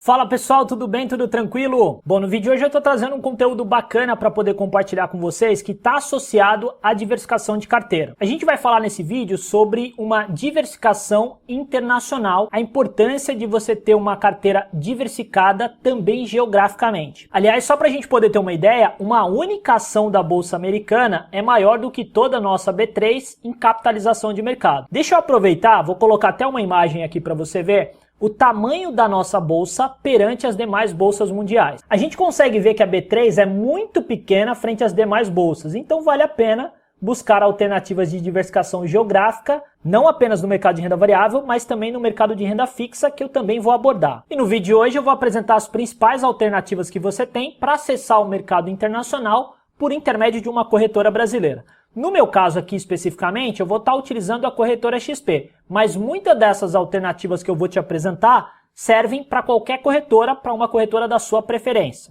Fala pessoal, tudo bem? Tudo tranquilo? Bom, no vídeo de hoje eu estou trazendo um conteúdo bacana para poder compartilhar com vocês que está associado à diversificação de carteira. A gente vai falar nesse vídeo sobre uma diversificação internacional, a importância de você ter uma carteira diversificada também geograficamente. Aliás, só para a gente poder ter uma ideia, uma única ação da Bolsa Americana é maior do que toda a nossa B3 em capitalização de mercado. Deixa eu aproveitar, vou colocar até uma imagem aqui para você ver o tamanho da nossa bolsa perante as demais bolsas mundiais. A gente consegue ver que a B3 é muito pequena frente às demais bolsas, então vale a pena buscar alternativas de diversificação geográfica, não apenas no mercado de renda variável, mas também no mercado de renda fixa, que eu também vou abordar. E no vídeo de hoje eu vou apresentar as principais alternativas que você tem para acessar o mercado internacional por intermédio de uma corretora brasileira. No meu caso aqui especificamente, eu vou estar utilizando a corretora XP, mas muitas dessas alternativas que eu vou te apresentar servem para qualquer corretora, para uma corretora da sua preferência.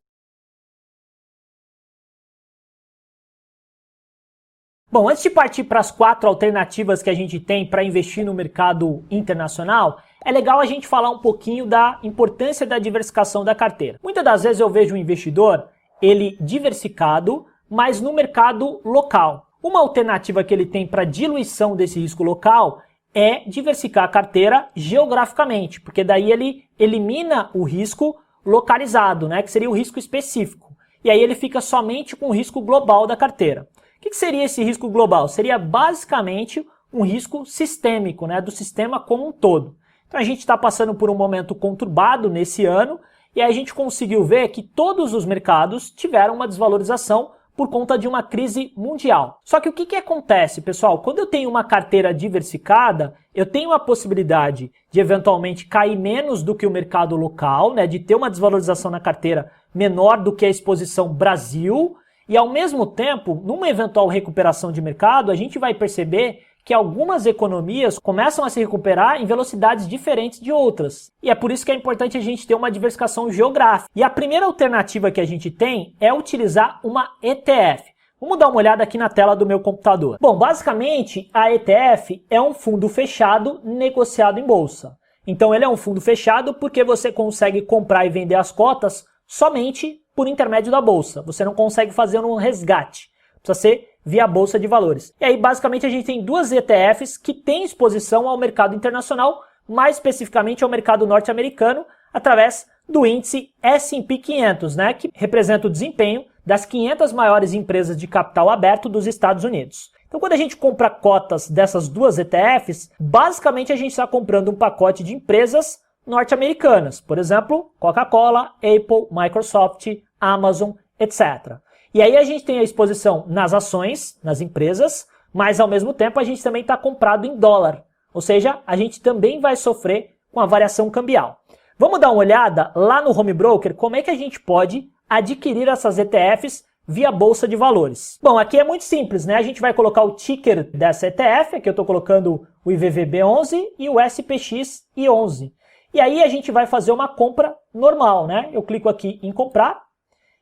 Bom, antes de partir para as 4 alternativas que a gente tem para investir no mercado internacional, é legal a gente falar um pouquinho da importância da diversificação da carteira. Muitas das vezes eu vejo um investidor, ele diversificado, mas no mercado local. Uma alternativa que ele tem para diluição desse risco local é diversificar a carteira geograficamente, porque daí ele elimina o risco localizado, né, que seria o risco específico. E aí ele fica somente com o risco global da carteira. O que seria esse risco global? Seria basicamente um risco sistêmico, né, do sistema como um todo. Então a gente está passando por um momento conturbado nesse ano e aí a gente conseguiu ver que todos os mercados tiveram uma desvalorização por conta de uma crise mundial. Só que o que acontece, pessoal? Quando eu tenho uma carteira diversificada, eu tenho a possibilidade de eventualmente cair menos do que o mercado local, né, de ter uma desvalorização na carteira menor do que a exposição Brasil, e ao mesmo tempo, numa eventual recuperação de mercado, a gente vai perceber que algumas economias começam a se recuperar em velocidades diferentes de outras. E é por isso que é importante a gente ter uma diversificação geográfica. E a primeira alternativa que a gente tem é utilizar uma ETF. Vamos dar uma olhada aqui na tela do meu computador. Bom, basicamente a ETF é um fundo fechado negociado em bolsa. Então ele é um fundo fechado porque você consegue comprar e vender as cotas somente por intermédio da bolsa. Você não consegue fazer um resgate. Precisa ser via Bolsa de Valores. E aí, basicamente, a gente tem duas ETFs que têm exposição ao mercado internacional, mais especificamente ao mercado norte-americano, através do índice S&P 500, né, que representa o desempenho das 500 maiores empresas de capital aberto dos Estados Unidos. Então, quando a gente compra cotas dessas duas ETFs, basicamente a gente está comprando um pacote de empresas norte-americanas. Por exemplo, Coca-Cola, Apple, Microsoft, Amazon, etc. E aí a gente tem a exposição nas ações, nas empresas, mas ao mesmo tempo a gente também está comprado em dólar. Ou seja, a gente também vai sofrer com a variação cambial. Vamos dar uma olhada lá no Home Broker como é que a gente pode adquirir essas ETFs via Bolsa de Valores. Bom, aqui é muito simples, né? A gente vai colocar o ticker dessa ETF, aqui eu estou colocando o IVVB11 e o SPXI11. E aí a gente vai fazer uma compra normal, né? Eu clico aqui em comprar.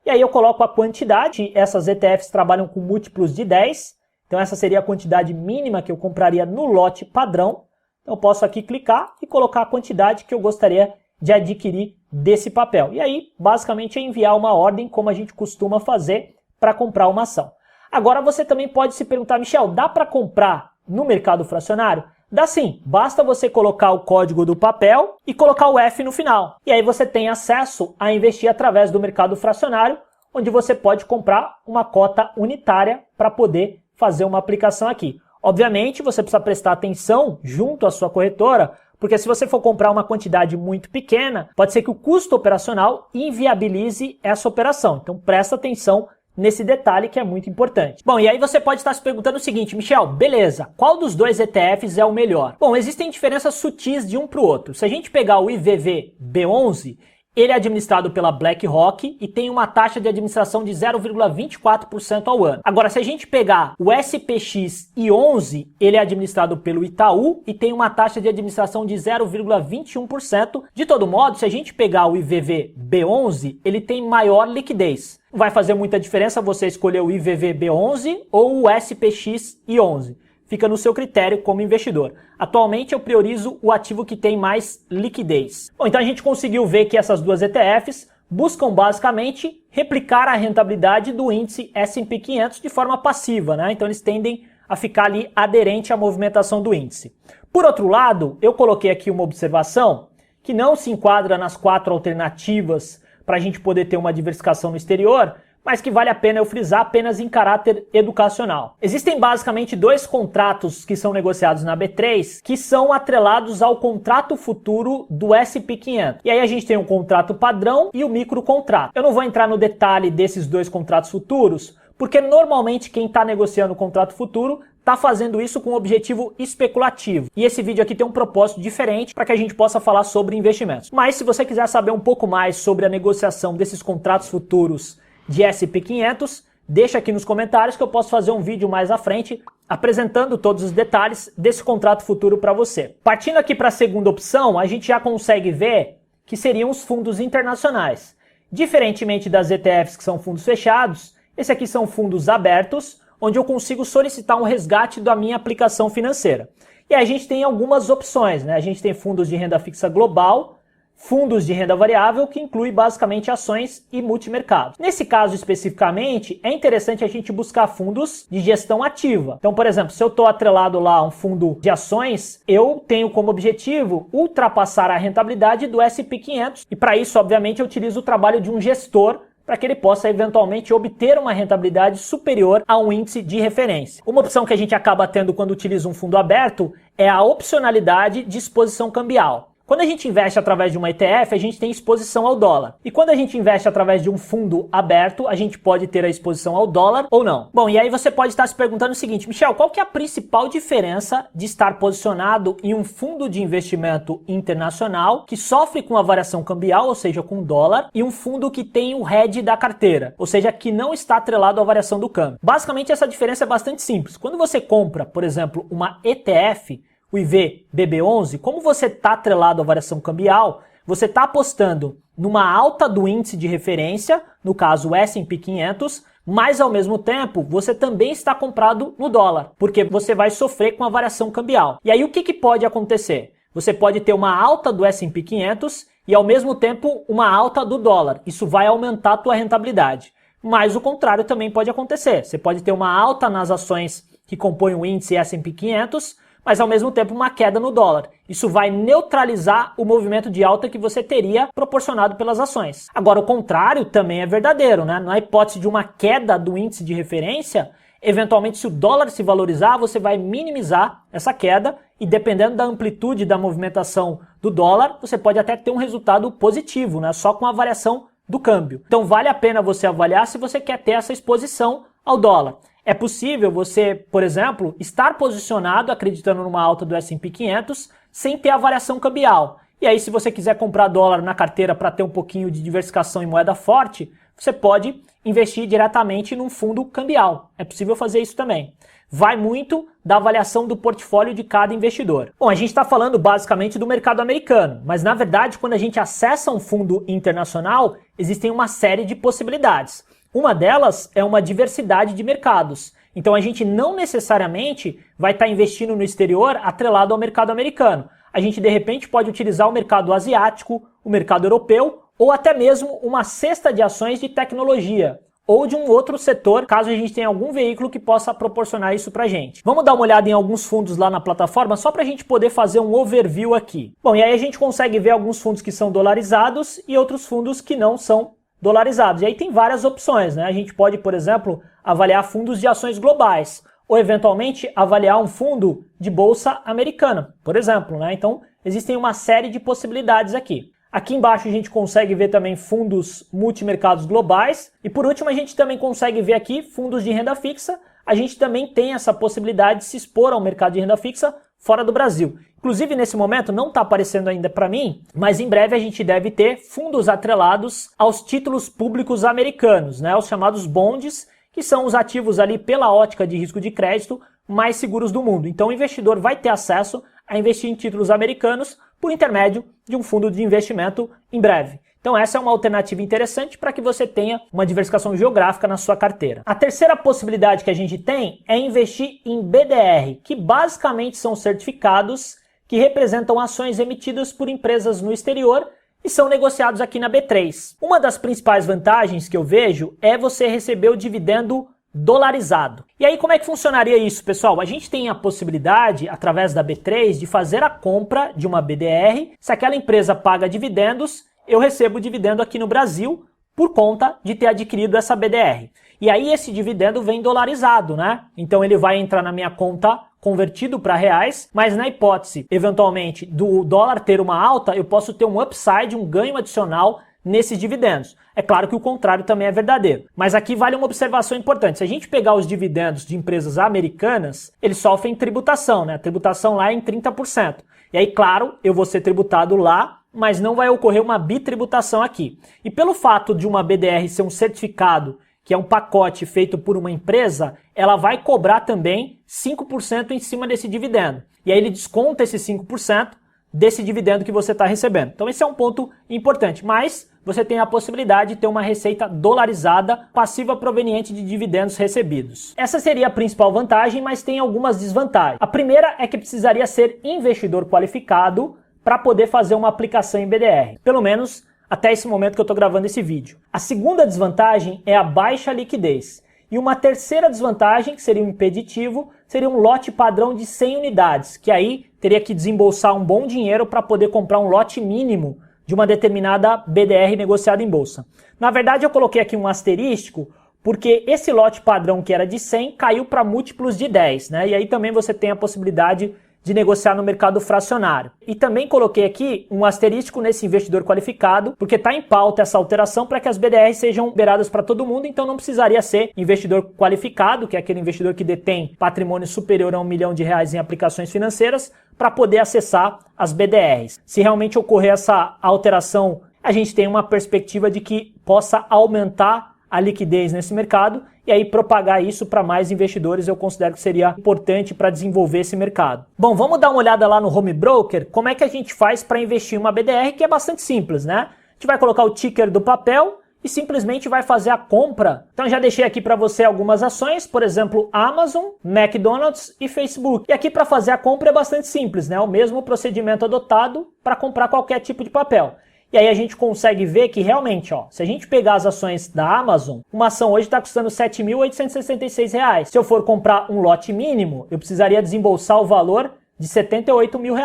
E aí eu coloco a quantidade, essas ETFs trabalham com múltiplos de 10, então essa seria a quantidade mínima que eu compraria no lote padrão. Então eu posso aqui clicar e colocar a quantidade que eu gostaria de adquirir desse papel. E aí, basicamente, é enviar uma ordem, como a gente costuma fazer para comprar uma ação. Agora você também pode se perguntar, Michel, dá para comprar no mercado fracionário? Dá sim, basta você colocar o código do papel e colocar o F no final. E aí você tem acesso a investir através do mercado fracionário, onde você pode comprar uma cota unitária para poder fazer uma aplicação aqui. Obviamente, você precisa prestar atenção junto à sua corretora, porque se você for comprar uma quantidade muito pequena, pode ser que o custo operacional inviabilize essa operação. Então presta atenção nesse detalhe que é muito importante. Bom, e aí você pode estar se perguntando o seguinte, Michel, beleza, qual dos dois ETFs é o melhor? Bom, existem diferenças sutis de um para o outro. Se a gente pegar o IVVB11, ele é administrado pela BlackRock e tem uma taxa de administração de 0,24% ao ano. Agora, se a gente pegar o SPXI11, ele é administrado pelo Itaú e tem uma taxa de administração de 0,21%. De todo modo, se a gente pegar o IVVB11, ele tem maior liquidez. Vai fazer muita diferença você escolher o IVVB11 ou o SPXI11. fica no seu critério como investidor. Atualmente eu priorizo o ativo que tem mais liquidez. Bom, então a gente conseguiu ver que essas duas ETFs buscam basicamente replicar a rentabilidade do índice S&P 500 de forma passiva, né? Então eles tendem a ficar ali aderente à movimentação do índice. Por outro lado, eu coloquei aqui uma observação que não se enquadra nas 4 alternativas para a gente poder ter uma diversificação no exterior, mas que vale a pena eu frisar apenas em caráter educacional. Existem basicamente 2 contratos que são negociados na B3 que são atrelados ao contrato futuro do S&P 500. E aí a gente tem um contrato padrão e o microcontrato. Eu não vou entrar no detalhe desses 2 contratos futuros, porque normalmente quem está negociando o contrato futuro está fazendo isso com um objetivo especulativo. E esse vídeo aqui tem um propósito diferente para que a gente possa falar sobre investimentos. Mas se você quiser saber um pouco mais sobre a negociação desses contratos futuros de S&P 500, deixa aqui nos comentários que eu posso fazer um vídeo mais à frente apresentando todos os detalhes desse contrato futuro para você. Partindo aqui para a segunda opção, a gente já consegue ver que seriam os fundos internacionais. Diferentemente das ETFs que são fundos fechados, esse aqui são fundos abertos, onde eu consigo solicitar um resgate da minha aplicação financeira. E aí a gente tem algumas opções, né? A gente tem fundos de renda fixa global, fundos de renda variável, que inclui basicamente ações e multimercados. Nesse caso especificamente, é interessante a gente buscar fundos de gestão ativa. Então, por exemplo, se eu estou atrelado lá a um fundo de ações, eu tenho como objetivo ultrapassar a rentabilidade do S&P 500 e para isso, obviamente, eu utilizo o trabalho de um gestor para que ele possa eventualmente obter uma rentabilidade superior a um índice de referência. Uma opção que a gente acaba tendo quando utiliza um fundo aberto é a opcionalidade de exposição cambial. Quando a gente investe através de uma ETF, a gente tem exposição ao dólar. E quando a gente investe através de um fundo aberto, a gente pode ter a exposição ao dólar ou não. Bom, e aí você pode estar se perguntando o seguinte, Michel, qual que é a principal diferença de estar posicionado em um fundo de investimento internacional que sofre com a variação cambial, ou seja, com dólar, e um fundo que tem o hedge da carteira, ou seja, que não está atrelado à variação do câmbio? Basicamente, essa diferença é bastante simples. Quando você compra, por exemplo, uma ETF, o IVBB11, como você está atrelado à variação cambial, você está apostando numa alta do índice de referência, no caso o S&P 500, mas ao mesmo tempo você também está comprado no dólar, porque você vai sofrer com a variação cambial. E aí o que pode acontecer? Você pode ter uma alta do S&P 500 e ao mesmo tempo uma alta do dólar. Isso vai aumentar a tua rentabilidade. Mas o contrário também pode acontecer. Você pode ter uma alta nas ações que compõem o índice S&P 500, mas ao mesmo tempo uma queda no dólar. Isso vai neutralizar o movimento de alta que você teria proporcionado pelas ações. Agora, o contrário também é verdadeiro, né? Na hipótese de uma queda do índice de referência, eventualmente se o dólar se valorizar, você vai minimizar essa queda e dependendo da amplitude da movimentação do dólar, você pode até ter um resultado positivo, né? Só com a variação do câmbio. Então vale a pena você avaliar se você quer ter essa exposição ao dólar. É possível você, por exemplo, estar posicionado acreditando numa alta do S&P 500 sem ter a variação cambial. E aí, se você quiser comprar dólar na carteira para ter um pouquinho de diversificação em moeda forte, você pode investir diretamente num fundo cambial. É possível fazer isso também. Vai muito da avaliação do portfólio de cada investidor. Bom, a gente está falando basicamente do mercado americano, mas na verdade, quando a gente acessa um fundo internacional, existem uma série de possibilidades. Uma delas é uma diversidade de mercados. Então a gente não necessariamente vai estar investindo no exterior atrelado ao mercado americano. A gente de repente pode utilizar o mercado asiático, o mercado europeu ou até mesmo uma cesta de ações de tecnologia ou de um outro setor, caso a gente tenha algum veículo que possa proporcionar isso pra gente. Vamos dar uma olhada em alguns fundos lá na plataforma só pra gente poder fazer um overview aqui. Bom, e aí a gente consegue ver alguns fundos que são dolarizados e outros fundos que não são dolarizados. E aí tem várias opções, né? A gente pode, por exemplo, avaliar fundos de ações globais ou eventualmente avaliar um fundo de bolsa americana, por exemplo, né? Então, existem uma série de possibilidades aqui. Aqui embaixo a gente consegue ver também fundos multimercados globais e por último a gente também consegue ver aqui fundos de renda fixa. A gente também tem essa possibilidade de se expor ao mercado de renda fixa fora do Brasil. Inclusive, nesse momento, não está aparecendo ainda para mim, mas em breve a gente deve ter fundos atrelados aos títulos públicos americanos, né? Os chamados bonds, que são os ativos ali pela ótica de risco de crédito mais seguros do mundo. Então o investidor vai ter acesso a investir em títulos americanos por intermédio de um fundo de investimento em breve. Então essa é uma alternativa interessante para que você tenha uma diversificação geográfica na sua carteira. A terceira possibilidade que a gente tem é investir em BDR, que basicamente são certificados que representam ações emitidas por empresas no exterior e são negociados aqui na B3. Uma das principais vantagens que eu vejo é você receber o dividendo dolarizado. E aí como é que funcionaria isso, pessoal? A gente tem a possibilidade, através da B3, de fazer a compra de uma BDR. Se aquela empresa paga dividendos, eu recebo o dividendo aqui no Brasil por conta de ter adquirido essa BDR. E aí esse dividendo vem dolarizado, né? Então ele vai entrar na minha conta convertido para reais, mas na hipótese, eventualmente, do dólar ter uma alta, eu posso ter um upside, um ganho adicional nesses dividendos. É claro que o contrário também é verdadeiro. Mas aqui vale uma observação importante. Se a gente pegar os dividendos de empresas americanas, eles sofrem tributação, né? A tributação lá é em 30%. E aí, claro, eu vou ser tributado lá, mas não vai ocorrer uma bitributação aqui. E pelo fato de uma BDR ser um certificado, que é um pacote feito por uma empresa, ela vai cobrar também 5% em cima desse dividendo. E aí ele desconta esse 5% desse dividendo que você está recebendo. Então esse é um ponto importante, mas você tem a possibilidade de ter uma receita dolarizada passiva proveniente de dividendos recebidos. Essa seria a principal vantagem, mas tem algumas desvantagens. A primeira é que precisaria ser investidor qualificado para poder fazer uma aplicação em BDR, pelo menos até esse momento que eu estou gravando esse vídeo. A segunda desvantagem é a baixa liquidez. E uma terceira desvantagem, que seria um impeditivo, seria um lote padrão de 100 unidades, que aí teria que desembolsar um bom dinheiro para poder comprar um lote mínimo de uma determinada BDR negociada em bolsa. Na verdade, eu coloquei aqui um asterístico, porque esse lote padrão que era de 100 caiu para múltiplos de 10, né? E aí também você tem a possibilidade de negociar no mercado fracionário. E também coloquei aqui um asterístico nesse investidor qualificado, porque está em pauta essa alteração para que as BDRs sejam liberadas para todo mundo, então não precisaria ser investidor qualificado, que é aquele investidor que detém patrimônio superior a R$1 milhão em aplicações financeiras, para poder acessar as BDRs. Se realmente ocorrer essa alteração, a gente tem uma perspectiva de que possa aumentar a liquidez nesse mercado e aí propagar isso para mais investidores eu considero que seria importante para desenvolver esse mercado. Bom, vamos dar uma olhada lá no Home Broker, como é que a gente faz para investir em uma BDR, que é bastante simples, né? A gente vai colocar o ticker do papel e simplesmente vai fazer a compra. Então já deixei aqui para você algumas ações, por exemplo, Amazon, McDonald's e Facebook. E aqui para fazer a compra é bastante simples, né? O mesmo procedimento adotado para comprar qualquer tipo de papel. E aí a gente consegue ver que realmente, ó, se a gente pegar as ações da Amazon, uma ação hoje está custando R$ 7.866. Se eu for comprar um lote mínimo, eu precisaria desembolsar o valor de R$ 78 mil.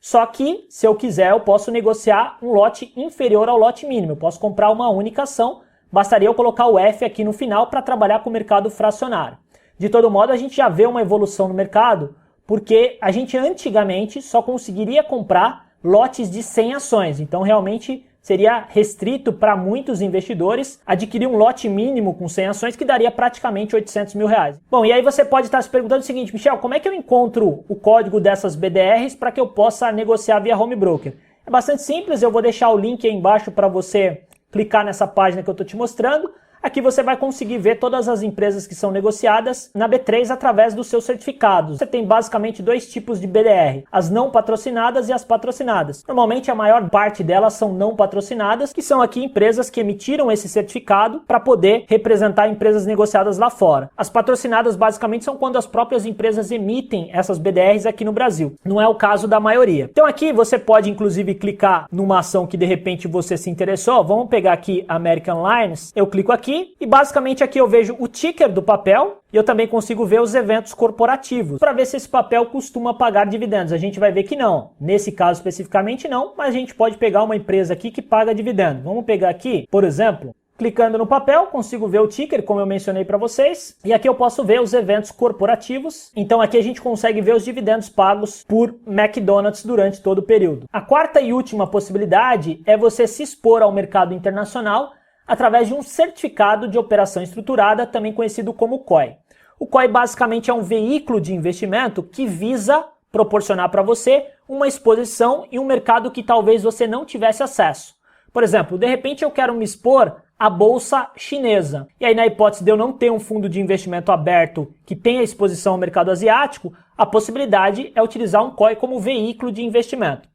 Só que, se eu quiser, eu posso negociar um lote inferior ao lote mínimo. Eu posso comprar uma única ação, bastaria eu colocar o F aqui no final para trabalhar com o mercado fracionário. De todo modo, a gente já vê uma evolução no mercado, porque a gente antigamente só conseguiria comprar lotes de 100 ações, então realmente seria restrito para muitos investidores adquirir um lote mínimo com 100 ações que daria praticamente R$ 800 mil. Bom, e aí você pode estar se perguntando o seguinte, Michel, como é que eu encontro o código dessas BDRs para que eu possa negociar via Home Broker? É bastante simples, eu vou deixar o link aí embaixo para você clicar nessa página que eu estou te mostrando. Aqui você vai conseguir ver todas as empresas que são negociadas na B3 através dos seus certificados. Você tem basicamente dois tipos de BDR, as não patrocinadas e as patrocinadas. Normalmente a maior parte delas são não patrocinadas, que são aqui empresas que emitiram esse certificado para poder representar empresas negociadas lá fora. As patrocinadas basicamente são quando as próprias empresas emitem essas BDRs aqui no Brasil. Não é o caso da maioria. Então aqui você pode inclusive clicar numa ação que de repente você se interessou. Vamos pegar aqui American Airlines. Eu clico aqui e basicamente aqui eu vejo o ticker do papel e eu também consigo ver os eventos corporativos para ver se esse papel costuma pagar dividendos. A gente vai ver que não. Nesse caso especificamente não, mas a gente pode pegar uma empresa aqui que paga dividendo. Vamos pegar aqui, por exemplo, clicando no papel, consigo ver o ticker, como eu mencionei para vocês. E aqui eu posso ver os eventos corporativos. Então aqui a gente consegue ver os dividendos pagos por McDonald's durante todo o período. A quarta e última possibilidade é você se expor ao mercado internacional através de um certificado de operação estruturada, também conhecido como COI. O COI basicamente é um veículo de investimento que visa proporcionar para você uma exposição em um mercado que talvez você não tivesse acesso. Por exemplo, de repente eu quero me expor a bolsa chinesa. E aí, na hipótese de eu não ter um fundo de investimento aberto que tenha exposição ao mercado asiático, a possibilidade é utilizar um COI como veículo de investimento.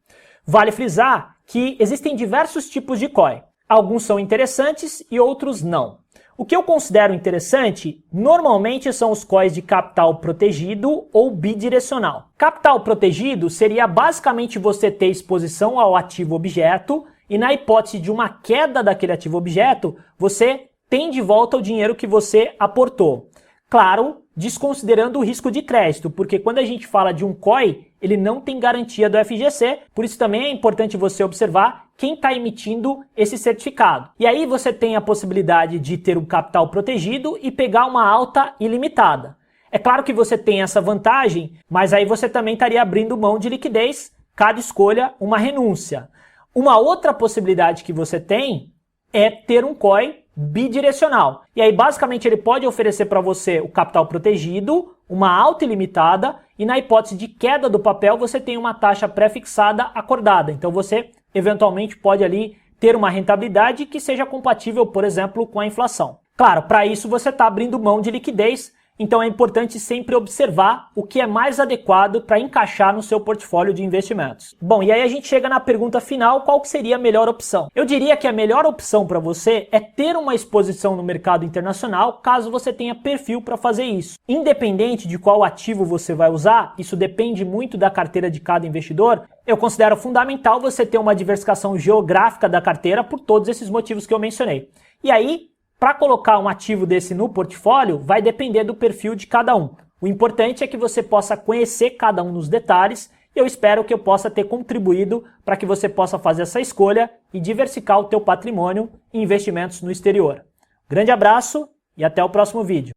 Vale frisar que existem diversos tipos de COI. Alguns são interessantes e outros não. O que eu considero interessante, normalmente são os COIs de capital protegido ou bidirecional. Capital protegido seria basicamente você ter exposição ao ativo objeto e na hipótese de uma queda daquele ativo objeto, você tem de volta o dinheiro que você aportou. Claro, desconsiderando o risco de crédito, porque quando a gente fala de um COI, ele não tem garantia do FGC, por isso também é importante você observar quem está emitindo esse certificado. E aí você tem a possibilidade de ter um capital protegido e pegar uma alta ilimitada. É claro que você tem essa vantagem, mas aí você também estaria abrindo mão de liquidez, cada escolha uma renúncia. Uma outra possibilidade que você tem é ter um COI bidirecional. E aí, basicamente, ele pode oferecer para você o capital protegido, uma alta ilimitada, e na hipótese de queda do papel, você tem uma taxa pré-fixada acordada. Então, você, eventualmente, pode ali ter uma rentabilidade que seja compatível, por exemplo, com a inflação. Claro, para isso, você está abrindo mão de liquidez, então é importante sempre observar o que é mais adequado para encaixar no seu portfólio de investimentos. Bom, e aí a gente chega na pergunta final, qual que seria a melhor opção? Eu diria que a melhor opção para você é ter uma exposição no mercado internacional, caso você tenha perfil para fazer isso. Independente de qual ativo você vai usar, isso depende muito da carteira de cada investidor, eu considero fundamental você ter uma diversificação geográfica da carteira por todos esses motivos que eu mencionei. E aí, para colocar um ativo desse no portfólio, vai depender do perfil de cada um. O importante é que você possa conhecer cada um nos detalhes e eu espero que eu possa ter contribuído para que você possa fazer essa escolha e diversificar o teu patrimônio em investimentos no exterior. Grande abraço e até o próximo vídeo.